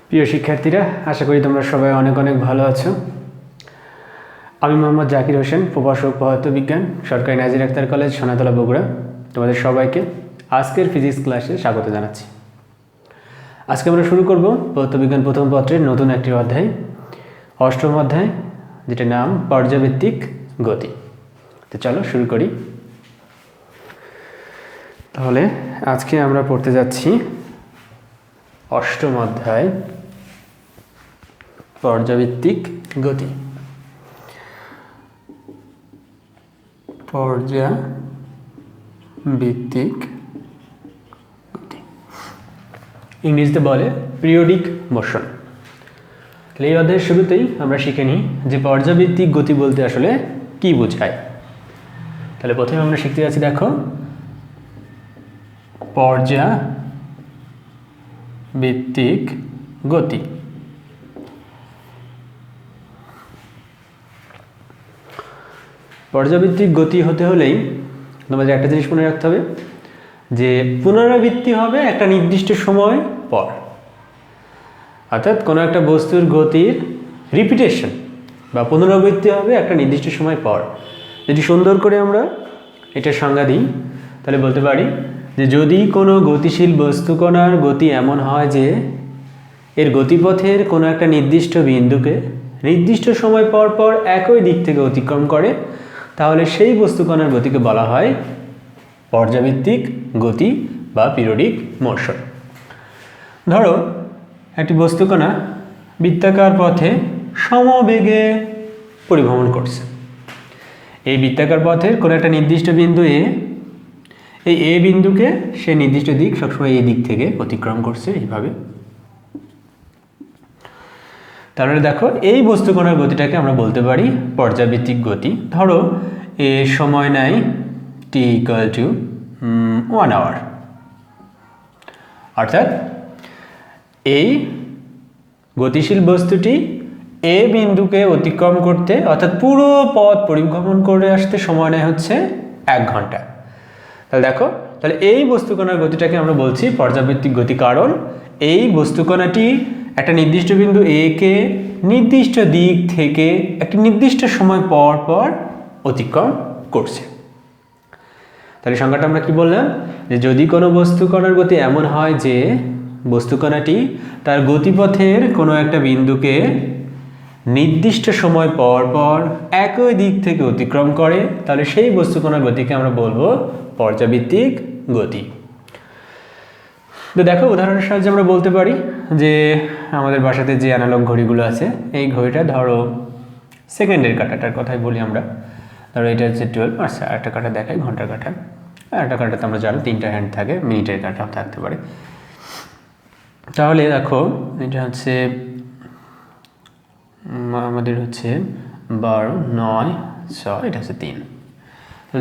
প্রিয় শিক্ষার্থীরা, আশা করি তোমরা সবাই অনেক অনেক ভালো আছো। আমি মোহাম্মদ জাকির হোসেন, প্রভাষক পদার্থবিজ্ঞান, সরকারি নাজির আক্তার কলেজ, সোনাতলা, বগুড়া। তোমাদের সবাইকে আজকের ফিজিক্স ক্লাসে স্বাগত জানাচ্ছি। আজকে আমরা শুরু করব পদার্থবিজ্ঞান প্রথম পত্রের নতুন একটি অধ্যায়, অষ্টম অধ্যায়, যেটার নাম পর্যাবৃত্তিক গতি। তো চলো শুরু করি। তাহলে আজকে আমরা পড়তে যাচ্ছি অষ্টম অধ্যায়, পর্যাবৃত্তিক গতি। পর্যাবৃত্তিক গতি ইংরেজিতে বলে পিরিয়ডিক মোশন। তাহলে এই অধ্যায়ের শুরুতেই আমরা শিখে নিই যে পর্যাবৃত্তিক গতি বলতে আসলে কি বোঝায়। তাহলে প্রথমে আমরা শিখতে যাচ্ছি, দেখো, পর্যাবৃত্তিক গতি। পর্যাবৃত্তিক গতি হতে হলেই তোমাদের একটা জিনিস মনে রাখতে হবে, যে পুনরাবৃত্তি হবে একটা নির্দিষ্ট সময় পর। অর্থাৎ কোনো একটা বস্তুর গতির রিপিটেশন বা পুনরাবৃত্তি হবে একটা নির্দিষ্ট সময় পর। যদি সুন্দর করে আমরা এটার সংজ্ঞা দিই, তাহলে বলতে পারি যে যদি কোনো গতিশীল বস্তু কণার গতি এমন হয় যে এর গতিপথের কোনো একটা নির্দিষ্ট বিন্দুকে নির্দিষ্ট সময় পর পর একই দিক থেকে অতিক্রম করে, তাহলে সেই বস্তু কণার গতিকে বলা হয় পর্যাবৃত্তিক গতি বা পিরিয়ডিক মোশন। ধরো একটি বস্তু কণা বৃত্তাকার পথে সমবেগে পরিভ্রমণ করছে। এই বৃত্তাকার পথের কোনো একটা নির্দিষ্ট বিন্দু এই এ বিন্দুকে সে নির্দিষ্ট দিক সবসময় এই দিক থেকে অতিক্রম করছে এইভাবে। তাহলে দেখো, এই বস্তু কণার গতিটাকে আমরা বলতে পারি পর্যাবৃত্তিক গতি। ধরো এ সময় নেয় টি ইকুয়াল টু 1 আওয়ার। অর্থাৎ এই গতিশীল বস্তুটি এ বিন্দুকে অতিক্রম করতে, অর্থাৎ পুরো পথ পরিভ্রমণ করে আসতে সময় নেয় হচ্ছে 1 ঘন্টা। তাহলে দেখো, তাহলে এই বস্তু কণার গতিটাকে আমরা বলছি পর্যাবৃত্তিক গতি, কারণ এই বস্তু কণাটি একটা নির্দিষ্ট বিন্দু এ কে নির্দিষ্ট দিক থেকে একটি নির্দিষ্ট সময় পর পর অতিক্রম করছে। তাহলে সংজ্ঞাটা আমরা কি বললাম, যে যদি কোনো বস্তু কণার গতি এমন হয় যে বস্তু কণাটি তার গতিপথের কোনো একটা বিন্দুকে নির্দিষ্ট সময় পর পর একই দিক থেকে অতিক্রম করে, তাহলে সেই বস্তু কণার গতিকে আমরা বলবো পর্যাবৃত্তিক গতি। তো দেখো, উদাহরণের সাহায্যে আমরা বলতে পারি যে আমাদের বাসাতে যে অ্যানালগ ঘড়িগুলো আছে, এই ঘড়িটা ধরো সেকেন্ডের কাঁটাটার কথাই বলি আমরা। ধরো এটা হচ্ছে 12, আচ্ছা একটা কাঁটা দেখায় ঘন্টার কাঁটা, আর একটা কাঁটাতে আমরা জানি 3টা হ্যান্ড থাকে, মিনিটের কাঁটাও থাকতে পারে। তাহলে দেখো এটা হচ্ছে আমাদের হচ্ছে 12, 9, 6, এটা হচ্ছে 3।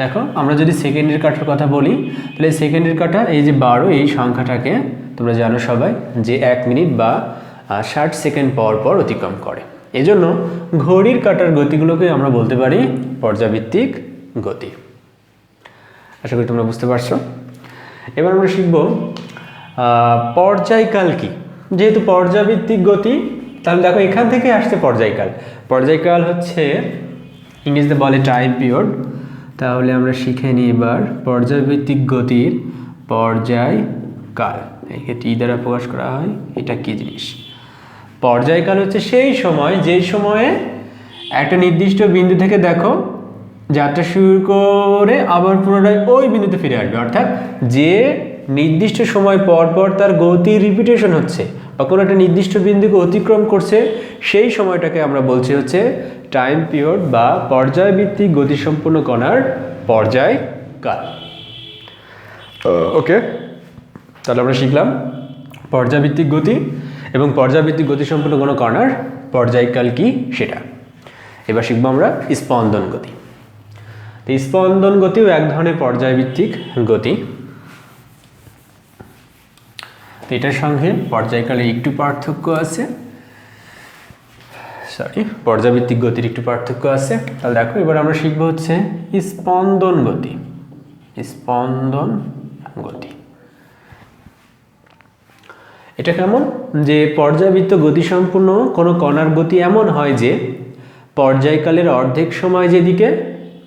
দেখো, আমরা যদি সেকেন্ডের কাঁটার কথা বলি, তাহলে সেকেন্ডের কাঁটা এই যে 12, এই সংখ্যাটাকে তোমরা জানো সবাই যে 1 মিনিট বা 60 সেকেন্ড পর পর অতিক্রম করে। এজন্য ঘড়ির কাঁটার গতিগুলোকে আমরা বলতে পারি পর্যাবৃত্তিক গতি। আশা করি তোমরা বুঝতে পারছো। এবার আমরা শিখব পর্যায়কাল কি। যেহেতু পর্যাবৃত্তিক গতি, তাহলে দেখো এখান থেকে আসছে পর্যায়কাল। পর্যায়কাল হচ্ছে ইংরেজিতে বলে টাইম পিরিয়ড। তাহলে আমরা শিখে নিই এবার পর্যাবৃত্তিক গতির পর্যায়কাল। একে টি দ্বারা প্রকাশ করা হয়। এটা কি জিনিস? পর্যায়কাল হচ্ছে সেই সময় যেই সময়ে একটা নির্দিষ্ট বিন্দু থেকে দেখো যাত্রা শুরু করে আবার পুনরায় ওই বিন্দুতে ফিরে আসবে। অর্থাৎ যে নির্দিষ্ট সময় পর পর তার গতির রিপিটেশন হচ্ছে বা কোনো একটা নির্দিষ্ট বিন্দুকে অতিক্রম করছে, সেই সময়টাকে আমরা বলছি হচ্ছে টাইম পিরিয়ড বা পর্যায়ভিত্তিক গতিসম্পন্ন কণার পর্যায়কাল। ওকে, তাহলে আমরা শিখলাম পর্যায়ভিত্তিক গতি এবং পর্যায়ভিত্তিক গতিসম্পন্ন কোনো কণার পর্যায়কাল কি সেটা। এবার শিখবো আমরা স্পন্দন গতি। তো স্পন্দন গতিও এক ধরনের পর্যায়ভিত্তিক গতি। তো এটার সঙ্গে পর্যায়কালের একটু পার্থক্য আছে, পর্যাবৃত্তিক গতির একটু পার্থক্য আছে। তাহলে দেখো, এবার আমরা শিখবো হচ্ছে স্পন্দন গতি। স্পন্দন গতি এটা কেমন? যে পর্যায়বৃত্ত গতিসম্পন্ন কোনো কণার গতি এমন হয় যে পর্যায়কালের অর্ধেক সময় যেদিকে,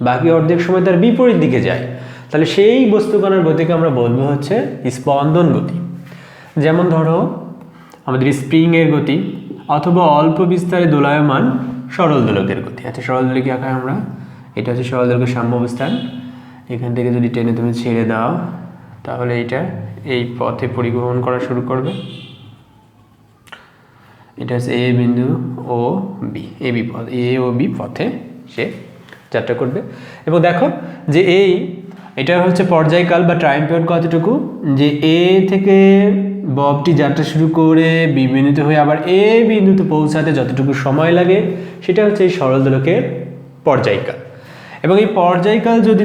বাকি অর্ধেক সময় তার বিপরীত দিকে যায়, তাহলে সেই বস্তু কণার গতিকে আমরা বলবো হচ্ছে স্পন্দন গতি। যেমন ধরো আমাদের স্প্রিংয়ের গতি অথবা অল্প বিস্তারে দোলায়মান সরল দোলকের গতি। আচ্ছা, সরল দোলক আঁকায় আমরা, এটা হচ্ছে সরল দোলকের সাম্যাবস্থান। এখান থেকে যদি টেনে তুমি ছেড়ে দাও তাহলে এটা এই পথে পরিবহন করা শুরু করবে। এটা হচ্ছে এ বিন্দু ও বি, এ বি পথ, এ ও বি পথে সে যাত্রা করবে। এবং দেখো যে এটা হচ্ছে পর্যায়কাল বা টাইম পিরিয়ড কতটুকু, যে এ থেকে ববটি যাত্রা শুরু করে বি বিন্দুতে হয়ে আবার এ বিন্দুতে পৌঁছাতে যতটুকু সময় লাগে সেটা হচ্ছে এই সরল দোলকের পর্যায়কাল। এবং এই পর্যায়কাল যদি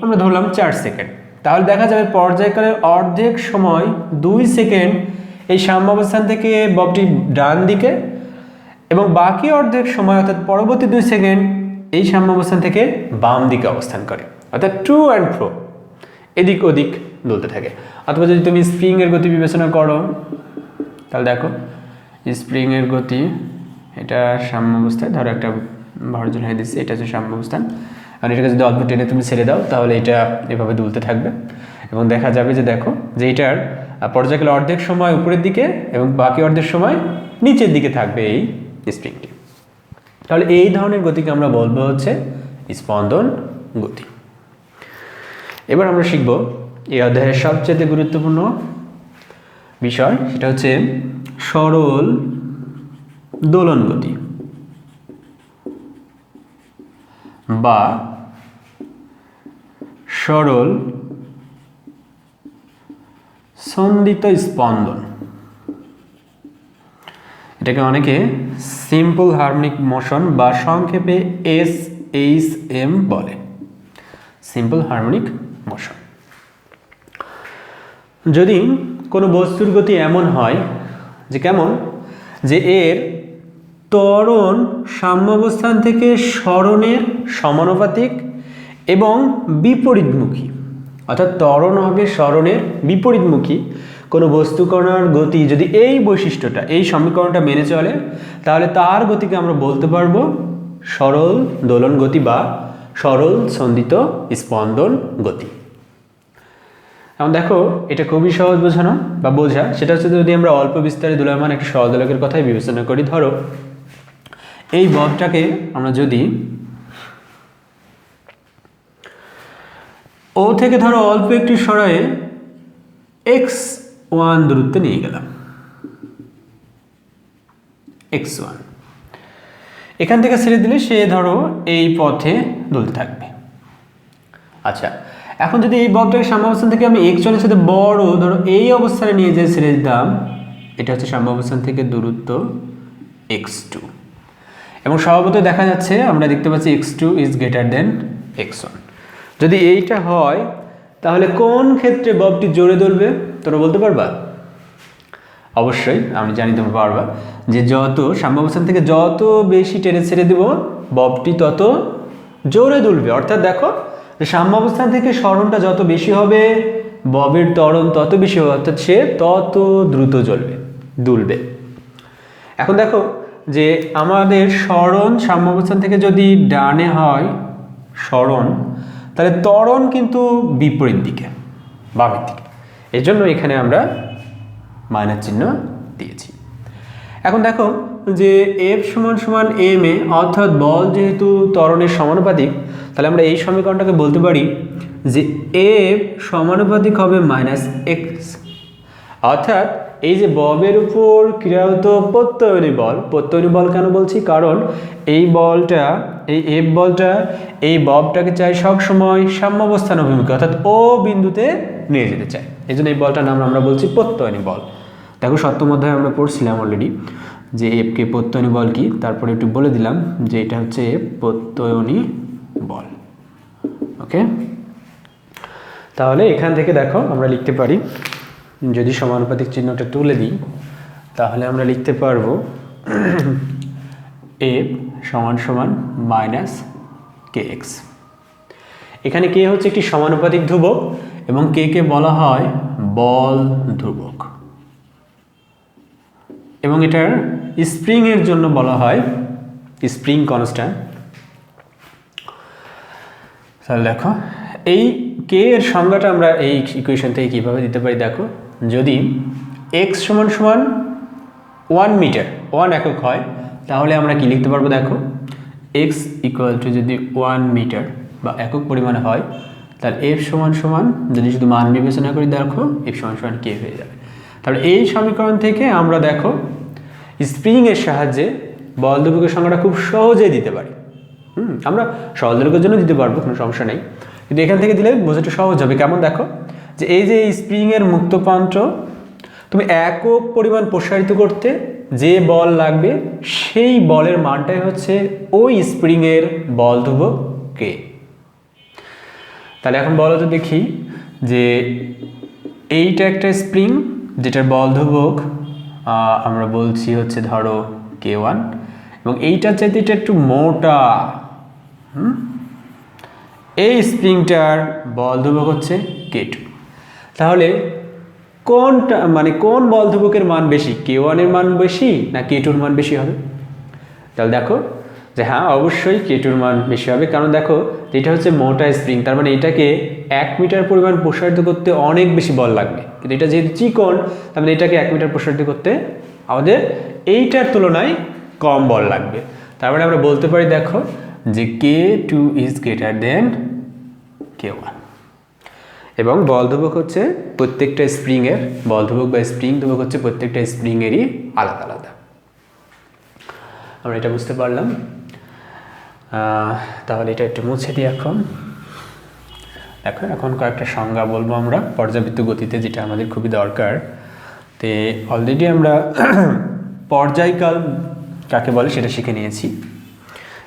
আমরা ধরলাম 4 সেকেন্ড, তাহলে দেখা যাবে পর্যায়কালের অর্ধেক সময় 2 সেকেন্ড এই সাম্যাবস্থান থেকে ববটি ডান দিকে, এবং বাকি অর্ধেক সময় অর্থাৎ পরবর্তী 2 সেকেন্ড এই সাম্যাবস্থান থেকে বাম দিকে অবস্থান করে, অর্থাৎ টু অ্যান্ড ফ্রো, এদিক ওদিক দুলতে থাকে। অথবা যদি তুমি স্প্রিংয়ের গতি বিবেচনা করো তাহলে দেখো স্প্রিংয়ের গতি, এটা সাম্যাবস্থায়, ধরো একটা ভর ঝুলিয়ে দিচ্ছি, এটা হচ্ছে সাম্যাবস্থান, আর এটাকে যদি অল্প টেনে তুমি ছেড়ে দাও তাহলে এটা এভাবে দুলতে থাকবে। এবং দেখা যাবে যে দেখো যে এটার পর্যায়কালে অর্ধেক সময় উপরের দিকে এবং বাকি অর্ধেক সময় নিচের দিকে থাকবে এই স্প্রিংটি। তাহলে এই ধরনের গতিকে আমরা বলবো হচ্ছে স্পন্দন গতি। এবার আমরা শিখব এই অধ্যায়ের সবচেয়ে গুরুত্বপূর্ণ বিষয়, সেটা হচ্ছে সরল দোলন গতি বা সরল সন্দিত স্পন্দন। এটাকে অনেকে সিম্পল হারমোনিক মোশন বা সংক্ষেপে SHM বলে, সিম্পল হারমোনিক মোশন। যদি কোনো বস্তুর গতি এমন হয় যে কেমন, যে এর ত্বরণ সাম্যাবস্থান থেকে সরণের সমানুপাতিক এবং বিপরীতমুখী, অর্থাৎ ত্বরণ হবে সরণের বিপরীতমুখী কোনো বস্তু কণার গতি যদি এই বৈশিষ্ট্যটা, এই সমীকরণটা মেনে চলে, তাহলে তার গতিকে আমরা বলতে পারবো সরল দোলন গতি বা সরল সন্দিত স্পন্দন গতি। এখন দেখো এটা খুবই সহজ বোঝানো বা বোঝা, সেটা হচ্ছে যদি আমরা অল্প বিস্তারে দোলায়মান একটা সরল দোলকের কথাই বিবেচনা করি। ধরো এই ববটাকে আমরা যদি ও থেকে ধরো অল্প একটু সরায়ে x1 দূরত্বে নিয়ে গেলাম, x1 এখান থেকে ছেড়ে দিলে সে ধরো এই পথে দুলতে থাকবে। আচ্ছা, এখন যদি এই ববটাকে সাম্যাবস্থান থেকে আমি x1 এর সাথে বড় ধরো এই অবস্থানে নিয়ে যেয়ে ছেড়ে দিতাম, এটা হচ্ছে সাম্যাবস্থান থেকে দূরত্ব x2, এবং স্বভাবতই দেখা যাচ্ছে আমরা দেখতে পাচ্ছি x2 is greater than x1। যদি এইটা হয় তাহলে কোন ক্ষেত্রে ববটি জোরে দুলবে তোমরা বলতে পারবা? অবশ্যই আমি জানি তোমরা পারবা, যে যত সাম্যাবস্থান থেকে যত বেশি টেনে ছেড়ে দেব ববটি তত জোরে দুলবে। অর্থাৎ দেখো সাম্যাবস্থান থেকে সরণটা যত বেশি হবে ববের ত্বরণ তত বেশি হবে, অর্থাৎ সে তত দ্রুত দুলবে। এখন দেখো যে আমাদের সরণ সাম্যাবস্থান থেকে যদি ডানে হয় সরণ, তাহলে ত্বরণ কিন্তু বিপরীত দিকে, বামের দিকে, এই জন্য এখানে আমরা মাইনাস চিহ্ন দিয়েছি। এখন দেখো যে F সমান m এ, অর্থাৎ বল যেহেতু ত্বরণের সমানুপাতিক, তাহলে আমরা এই সমীকরণটাকে বলতে পারি যে F সমানুপাতিক হবে -x, অর্থাৎ এই যে ববের উপর ক্রিয়ারত প্রত্যয়নী বল কেন বলছি, কারণ এই বলটা, এই F বলটা এই ববটাকে চাই সবসময় সাম্যাবস্থান অভিমুখে, অর্থাৎ ও বিন্দুতে নিয়ে যেতে চাই, এই জন্য এই বলটার নাম আমরা বলছি প্রত্যয়নী বল। দেখো সপ্তম অধ্যায়ে আমরা পড়ছিলাম অলরেডি যে এফকে প্রত্যয়নী বল কি, তারপরে একটু বলে দিলাম যে এটা হচ্ছে প্রত্যয়নী বল। ওকে, তাহলে এখান থেকে দেখো আমরা লিখতে পারি, যদি সমানুপাতিক চিহ্নটা তুলে দিই তাহলে আমরা লিখতে পারবো F সমান -kx। এখানে কে হচ্ছে একটি সমানুপাতিক ধ্রুবক এবং কে কে বলা হয় বল ধ্রুবক। এবং এটার স্প্রিংয়ের জন্য বলা হয় স্প্রিং কনস্ট্যান্ট। তাহলে দেখো এই কে এর সংজ্ঞাটা আমরা এই ইকুয়েশন থেকে কীভাবে দিতে পারি দেখো, যদি x সমান সমান 1 মিটার 1 একক হয় তাহলে আমরা কি লিখতে পারবো দেখো, x ইকুয়াল টু যদি 1 মিটার বা একক পরিমাণে হয় তাহলে f সমান সমান যদি শুধু মান বিবেচনা করি দেখো f সমান সমান k হয়ে যাবে। তাহলে এই সমীকরণ থেকে আমরা দেখো স্প্রিংয়ের সাহায্যে বল ধ্রুবকের সংজ্ঞাটা খুব সহজেই দিতে পারি। আমরা সরল দৈর্ঘ্যের জন্য দিতে পারবো, কোনো সমস্যা নেই, কিন্তু এখান থেকে দিলে বোঝাটা সহজ হবে। কেমন দেখো, যে এই যে স্প্রিংয়ের মুক্ত প্রান্ত তুমি একক পরিমাণ প্রসারিত করতে যে বল লাগবে সেই বলের মানটাই হচ্ছে ওই স্প্রিংয়ের বল ধ্রুবক কে। তাহলে এখন বলো তো দেখি যে এইটা একটা স্প্রিং যেটার বল ধ্রুবক আমরা বলছি হচ্ছে ধরো K1 এবং এইটার চাইতে এটা একটু মোটা, এই স্প্রিংটার বল ধ্রুবক হচ্ছে K2। তাহলে কোনটা মানে কোন বল ধ্রুবকের মান বেশি, K1 এর মান বেশি না K2 এর মান বেশি হবে? তাহলে দেখো যে হ্যাঁ অবশ্যই K2 এর মান বেশি হবে, কারণ দেখো এটা হচ্ছে মোটা স্প্রিং, তার মানে এটাকে 1 মিটার পরিমাণ প্রসারিত করতে অনেক বেশি বল লাগবে, কিন্তু এটা যেহেতু চিকন তার মানে এটাকে 1 মিটার প্রসারিত করতে আমাদের এইটার তুলনায় কম বল লাগবে। তার মানে আমরা বলতে পারি দেখো যে K2 is greater than K1 এবং বল ধ্রুবক হচ্ছে প্রত্যেকটা স্প্রিংয়ের বল ধ্রুবক বা স্প্রিং ধ্রুবক হচ্ছে প্রত্যেকটা স্প্রিংয়েরই আলাদা আলাদা। আমরা এটা বুঝতে পারলাম। তাহলে এটা একটু মুছে দিই। এখন দেখো এখন কয়েকটা সংজ্ঞা বলবো আমরা পর্যাবৃত্ত গতিতে, যেটা আমাদের খুবই দরকার। তো অলরেডি আমরা পর্যায়কাল কাকে বলে সেটা শিখে নিয়েছি,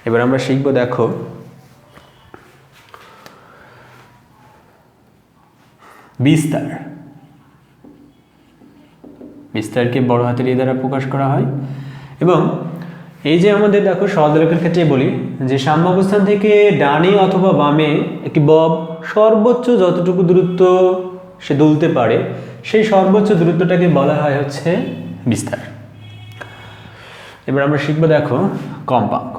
এবার আমরা শিখবো দেখো বিস্তার। বিস্তারকে বড় হাতের ই দ্বারা প্রকাশ করা হয় এবং এই যে আমাদের দেখো সরলরেখার ক্ষেত্রে বলি যে সাম্য অবস্থান থেকে ডানে অথবা বামে একটি বব সর্বোচ্চ যতটুকু দূরত্ব সে দুলতে পারে সেই সর্বোচ্চ দূরত্বটাকে বলা হয় হচ্ছে বিস্তার। এবার আমরা শিখবো দেখো কম্পাঙ্ক।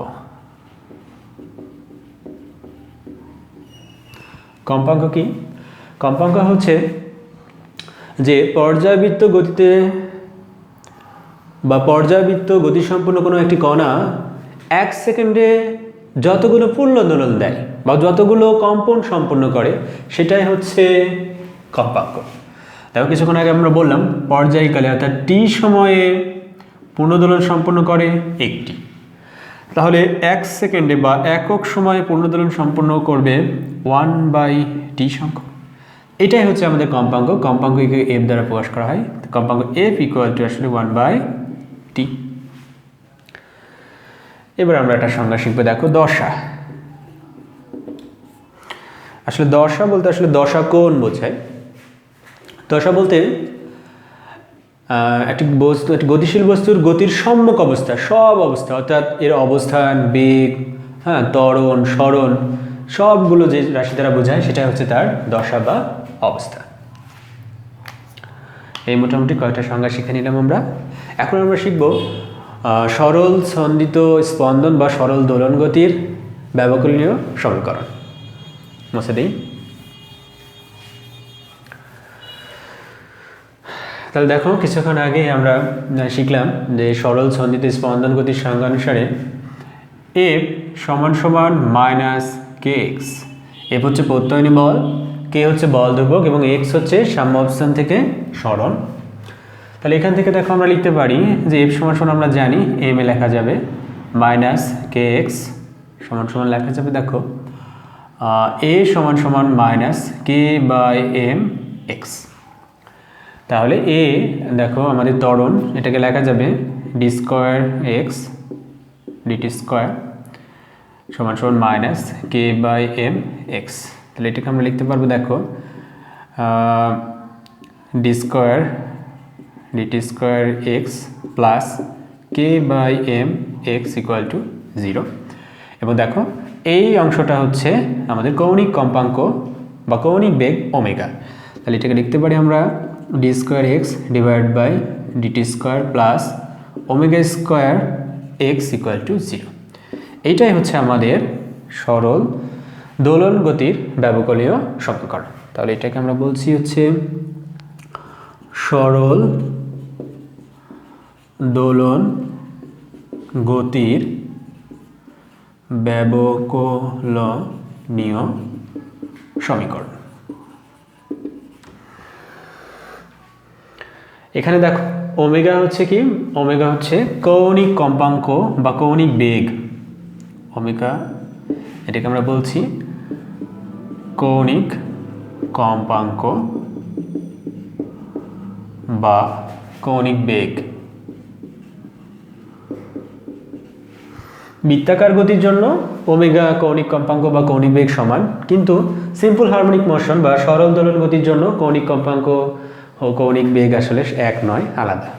কম্পাঙ্ক কি? কম্পাঙ্ক হচ্ছে যে পর্যায়বৃত্ত গতিতে বা পর্যায়বৃত্ত গতিসম্পন্ন কোনো একটি কণা 1 সেকেন্ডে যতগুলো পূর্ণ দোলন দেয় বা যতগুলো কম্পন সম্পন্ন করে সেটাই হচ্ছে কম্পাঙ্ক। দেখো কিছুক্ষণ আগে আমরা বললাম পর্যায়কালে অর্থাৎ t সময়ে পূর্ণদোলন সম্পন্ন করে একটি, তাহলে 1 সেকেন্ডে বা একক সময়ে পূর্ণদোলন সম্পন্ন করবে 1/t সংখ্যক। এটাই হচ্ছে আমাদের কম্পাঙ্ক। কম্পাঙ্ককে f দ্বারা প্রকাশ করা হয়। কম্পাঙ্ক f ইকুয়াল টু আসলে 1/t। এবার আমরা একটা সংজ্ঞা শিখবো দেখো দশা। আসলে দশা বলতে আসলে দশা কোণ বোঝায়। দশা বলতে একটি বস্তু, একটি গতিশীল বস্তুর গতির সম্মুখ অবস্থা, সব অবস্থা অর্থাৎ এর অবস্থান, বেগ, ত্বরণ, সরণ সবগুলো যে রাশি দ্বারা বোঝায় সেটা হচ্ছে তার দশা বা অবস্থা। এই মোটামুটি কয়েকটা সংজ্ঞা শিখে নিলাম আমরা। এখন আমরা শিখব সরল ছন্দিত স্পন্দন বা সরল দোলন গতির ব্যবকলনীয় সমীকরণ। মুছে দিই। তাহলে দেখো কিছুক্ষণ আগে আমরা শিখলাম যে সরল ছন্দিত স্পন্দন গতির সংজ্ঞা অনুসারে f সমান সমান -kx। f হচ্ছে প্রত্যয়নী বল, k হচ্ছে বল ধ্রুবক এবং x হচ্ছে সাম্য অবস্থান থেকে সরণ। তাহলে এখান থেকে দেখো আমরা লিখতে পারি যে f সমান সমান আমরা জানি m এ লেখা যাবে -kx সমান সমান লেখা যাবে দেখো a সমান সমান -k/mx। তাহলে a দেখো আমাদের ত্বরণ, এটাকে লেখা যাবে d²x dt² সমান সমান -k/mx। তাহলে এটাকে আমরা লিখতে পারবো দেখো d² dt² x plus k/mx equal to 0। এবং দেখো এই অংশটা হচ্ছে আমাদের কৌণিক কম্পাঙ্ক বা কৌণিক বেগ ওমেগা। তাহলে এটাকে লিখতে পারি আমরা d²x divide by dt² plus omega square x equal to 0। এইটাই হচ্ছে আমাদের সরল দোলন গতির ব্যবকলনীয় সমীকরণ। তাহলে এটাকে আমরা বলছি হচ্ছে সরল দোলন গতির ব্যবকলনীয় সমীকরণ। এখানে দেখো ওমেগা হচ্ছে কি, ওমেগা হচ্ছে কৌণিক কম্পাঙ্ক বা কৌণিক বেগ। ওমেগা এটাকে আমরা বলছি কৌণিক কম্পাঙ্ক বা কৌণিক বেগ। বৃত্তাকার গতির জন্য ওমেগা কৌণিক কম্পাঙ্ক বা কৌণিক বেগ সমান, কিন্তু সিম্পল হারমোনিক মোশন বা সরল দোলন গতির জন্য কৌণিক কম্পাঙ্ক ও কৌণিক বেগ আসলে এক নয়, আলাদা।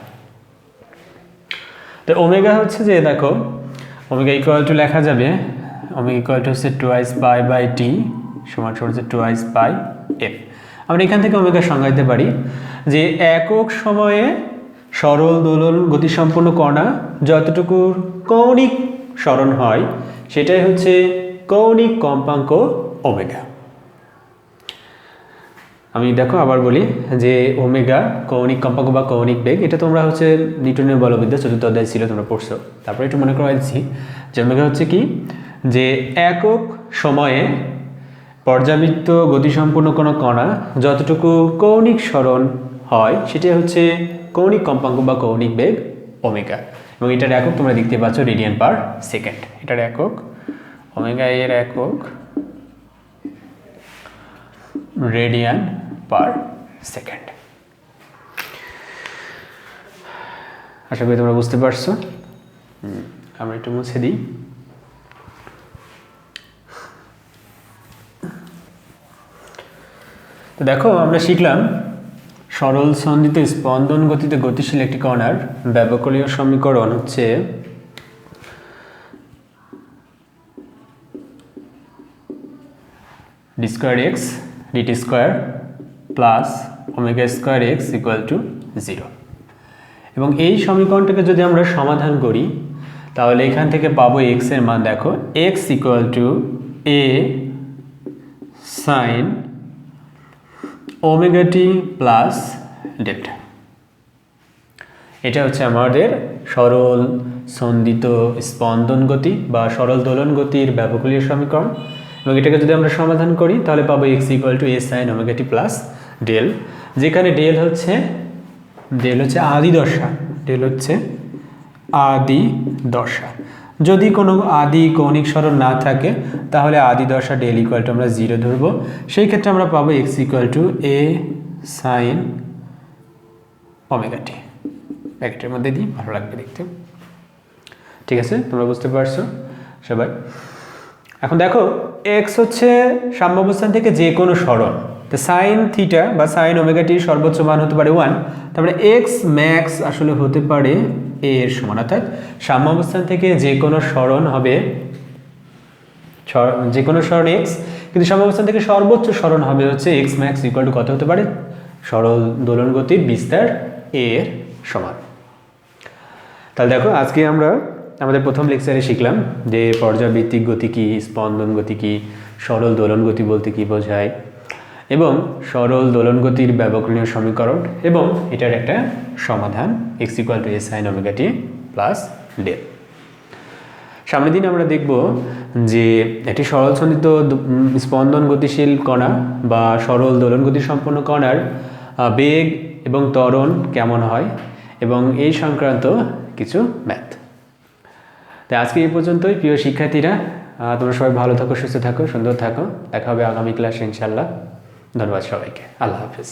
তো ওমেগা হচ্ছে যে দেখো ওমেগা ইকুয়াল টু লেখা যাবে, ওমেগা ইকুয়াল টু হচ্ছে 2 পাই বাই টি সমান হচ্ছে 2 পাই এফ। আমরা এখান থেকে ওমেগা সংজ্ঞা দিতে পারি যে একক সময়ে সরল দোলন গতিসম্পন্ন কণা যতটুকু কৌণিক সরণ হয় সেটাই হচ্ছে কৌণিক কম্পাঙ্ক ওমেগা। আমি দেখো আবার বলি যে ওমেগা কৌণিক কম্পাঙ্ক বা কৌণিক বেগ, এটা তোমরা হচ্ছে নিউটনের বলবিদ্যা 4th অধ্যায় ছিল, তোমরা পড়ছো। তারপরে একটু মনে করা দিচ্ছি যে ওমেগা হচ্ছে কি, যে একক সময়ে পর্যাবৃত্ত গতিসম্পন্ন কোনো কণা যতটুকু কৌণিক সরণ হয় সেটাই হচ্ছে কৌণিক কম্পাঙ্ক বা কৌণিক বেগ ওমেগা। এবং এটার একক তোমরা দেখতে পাচ্ছ রেডিয়ান পার সেকেন্ড। এটার একক ওমেগা এর একক রেডিয়ান পার সেকেন্ড। আশা করি তোমরা বুঝতে পারছো। আমরা একটু মুছে দিই। তো দেখো আমরা শিখলাম সরল সন্ধিত স্পন্দন গতিতে গতিশীল একটি কণার ব্যবকলনীয় সমীকরণ হচ্ছে d square x dt square plus omega square x equal to 0। এবং এই সমীকরণটাকে যদি আমরা সমাধান করি তাহলে এখান থেকে পাবো এক্স এর মান, দেখো x equal to A sine omega t plus delta. এটা হচ্ছে আমাদের সরল সন্ধিত স্পন্দন গতি বা সরল দোলন গতির ব্যবকলনীয় সমীকরণ। এবং এটাকে যদি আমরা সমাধান করি তাহলে পাবো x equal to A sine omega t plus del, যেখানে ডেল হচ্ছে আদি দশা, ডেল হচ্ছে আদি দশা। যদি কোনো আদি কৌণিক সরণ না থাকে তাহলে আদি দশা ডেল ইকুয়াল টু আমরা 0 ধরবো। সেই ক্ষেত্রে আমরা পাবো x equal to A sine omega T. ব্র্যাকেটের মধ্যে দিই, ভালো লাগবে দেখতে। ঠিক আছে, তোমরা বুঝতে পারছো সবাই। এখন দেখো এক্স হচ্ছে সাম্যাবস্থান থেকে যে কোনো সরণ, তো সাইন থিটা বা সাইন ওমেগা টির সর্বোচ্চ মান হতে পারে 1। তারপরে এক্স ম্যাক্স আসলে হতে পারে এ এর সমান, অর্থাৎ সাম্যাবস্থান থেকে যে কোনো সরণ হবে, যে কোনো সরণ এক্স, কিন্তু সাম্যাবস্থান থেকে সর্বোচ্চ সরণ হবে হচ্ছে এক্স ম্যাক্স ইকুয়াল টু কত হতে পারে, সরল দোলন গতির বিস্তার এ এর সমান। তাহলে দেখো আজকে আমরা আমাদের প্রথম লেকচারে শিখলাম যে পর্যাবৃত্তিক গতি কী, স্পন্দন গতি কী, সরল দোলন গতি বলতে কী বোঝায়, এবং সরল দোলন গতির ব্যবকলনীয় সমীকরণ এবং এটার একটা সমাধান x equal to A sine omega t plus del. সামনের দিন আমরা দেখব যে একটি সরল সন্ধিত স্পন্দন গতিশীল কণা বা সরল দোলন গতি সম্পন্ন কণার বেগ এবং ত্বরণ কেমন হয় এবং এই সংক্রান্ত কিছু ম্যাথ। তাই আজকে এই পর্যন্তই প্রিয় শিক্ষার্থীরা, তোমরা সবাই ভালো থাকো, সুস্থ থাকো, সুন্দর থাকো। দেখা হবে আগামী ক্লাসে ইনশাল্লাহ। ধন্যবাদ সবাইকে। আল্লাহ হাফিজ।